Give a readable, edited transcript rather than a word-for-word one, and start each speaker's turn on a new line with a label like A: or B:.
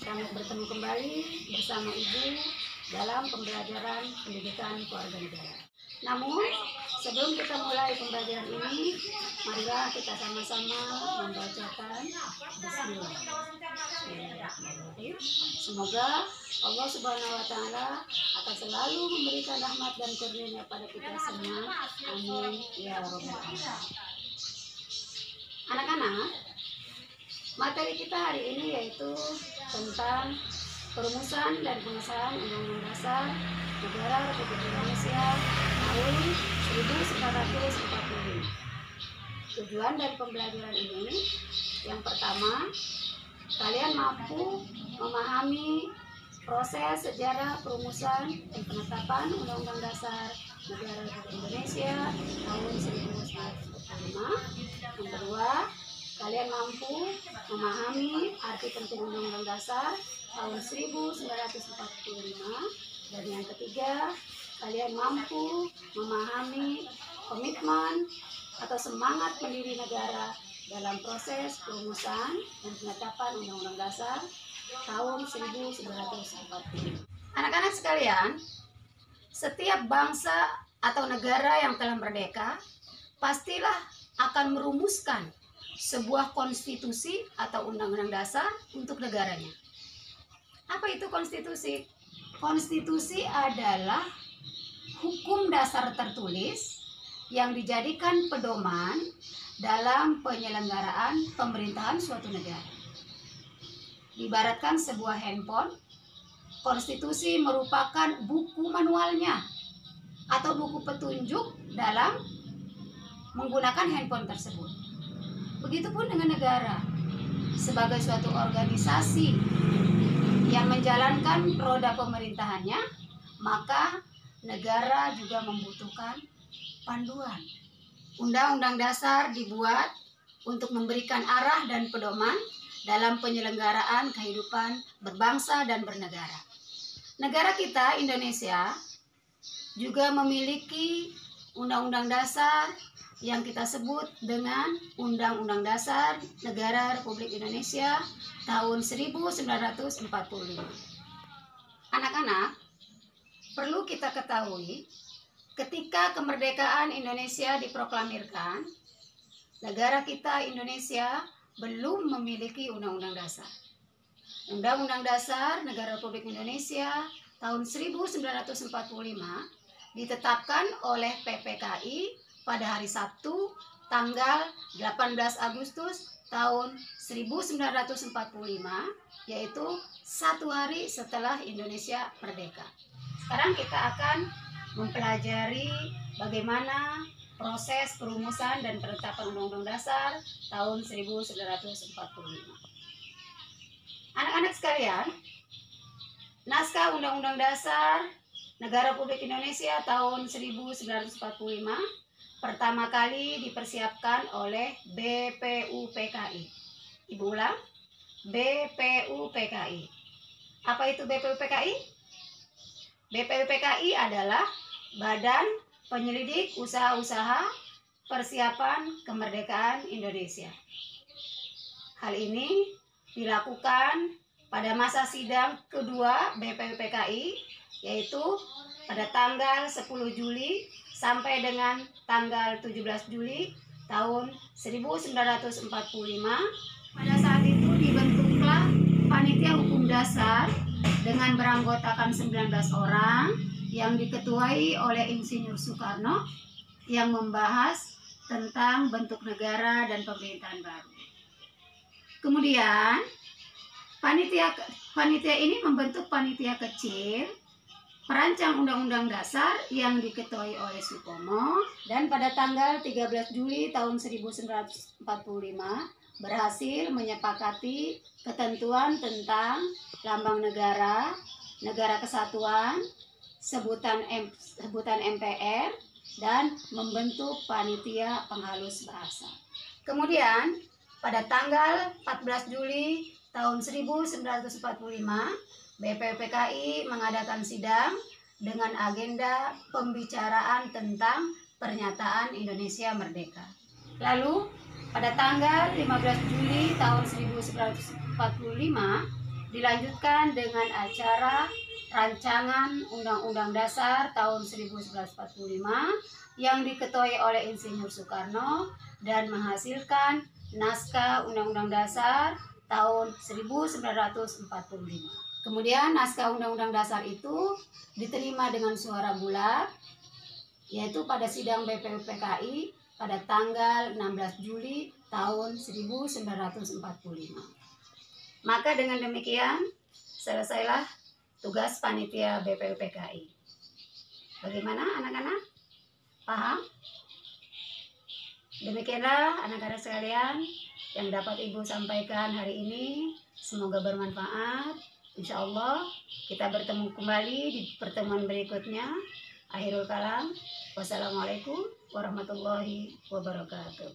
A: kami bertemu kembali bersama Ibu dalam pembelajaran pendidikan keluarga negara. Namun, sebelum kita mulai pembelajaran ini, marilah kita sama-sama membacakan Bismillah. Semoga Allah Subhanahu wa Ta'ala akan selalu memberikan rahmat dan karunia pada kita semua. Amin ya Rabbal Alamin. Anak-anak, materi kita hari ini yaitu tentang perumusan dan pengesahan Undang-Undang Dasar Negara Republik Indonesia tahun 1945. Tujuan dari pembelajaran ini, yang pertama, kalian mampu memahami proses sejarah perumusan dan penetapan Undang-Undang Dasar Negara Republik Indonesia tahun 1945. Yang kedua, kalian mampu memahami arti penting Undang-Undang Dasar tahun 1945. Dan yang ketiga, kalian mampu memahami komitmen atau semangat pendiri negara dalam proses perumusan dan penetapan Undang-Undang Dasar tahun 1945. Anak-anak sekalian, setiap bangsa atau negara yang telah merdeka pastilah akan merumuskan sebuah konstitusi atau undang-undang dasar untuk negaranya. Apa itu konstitusi? Konstitusi adalah hukum dasar tertulis yang dijadikan pedoman dalam penyelenggaraan pemerintahan suatu negara. Ibaratkan sebuah handphone, konstitusi merupakan buku manualnya atau buku petunjuk dalam menggunakan handphone tersebut. Begitupun dengan negara, sebagai suatu organisasi yang menjalankan roda pemerintahannya, maka negara juga membutuhkan panduan. Undang-undang dasar dibuat untuk memberikan arah dan pedoman dalam penyelenggaraan kehidupan berbangsa dan bernegara. Negara kita, Indonesia, juga memiliki undang-undang dasar yang kita sebut dengan Undang-Undang Dasar Negara Republik Indonesia tahun 1945. Anak-anak, perlu kita ketahui, ketika kemerdekaan Indonesia diproklamirkan, negara kita Indonesia belum memiliki Undang-Undang Dasar. Undang-Undang Dasar Negara Republik Indonesia tahun 1945 ditetapkan oleh PPKI pada hari Sabtu tanggal 18 Agustus tahun 1945, yaitu 1 hari setelah Indonesia merdeka. Sekarang kita akan mempelajari bagaimana proses perumusan dan penetapan Undang-Undang Dasar tahun 1945. Anak-anak sekalian, naskah Undang-Undang Dasar Negara Republik Indonesia tahun 1945 pertama kali dipersiapkan oleh BPUPKI. Ibu ulang, BPUPKI. Apa itu BPUPKI? BPUPKI adalah Badan Penyelidik Usaha-Usaha Persiapan Kemerdekaan Indonesia. Hal ini dilakukan pada masa sidang kedua BPUPKI, yaitu pada tanggal 10 Juli sampai dengan tanggal 17 Juli tahun 1945. Pada saat itu dibentuklah Panitia Hukum Dasar dengan beranggotakan 19 orang yang diketuai oleh Insinyur Soekarno yang membahas tentang bentuk negara dan pemerintahan baru. Kemudian panitia ini membentuk panitia kecil perancang Undang-Undang Dasar yang diketuai oleh Supomo, dan pada tanggal 13 Juli tahun 1945 berhasil menyepakati ketentuan tentang lambang negara, negara kesatuan, sebutan MPR, dan membentuk panitia penghalus bahasa. Kemudian pada tanggal 14 Juli tahun 1945 BPUPKI mengadakan sidang dengan agenda pembicaraan tentang pernyataan Indonesia Merdeka. Lalu pada tanggal 15 Juli tahun 1945 dilanjutkan dengan acara rancangan Undang-Undang Dasar tahun 1945 yang diketuai oleh Insinyur Soekarno dan menghasilkan naskah Undang-Undang Dasar tahun 1945. Kemudian naskah Undang-Undang Dasar itu diterima dengan suara bulat, yaitu pada sidang BPUPKI pada tanggal 16 Juli tahun 1945. Maka dengan demikian selesailah tugas panitia BPUPKI. Bagaimana anak-anak? Paham? Demikianlah anak-anak sekalian yang dapat Ibu sampaikan hari ini. Semoga bermanfaat. Insya Allah kita bertemu kembali di pertemuan berikutnya. Akhirul kalam. Wassalamualaikum warahmatullahi wabarakatuh.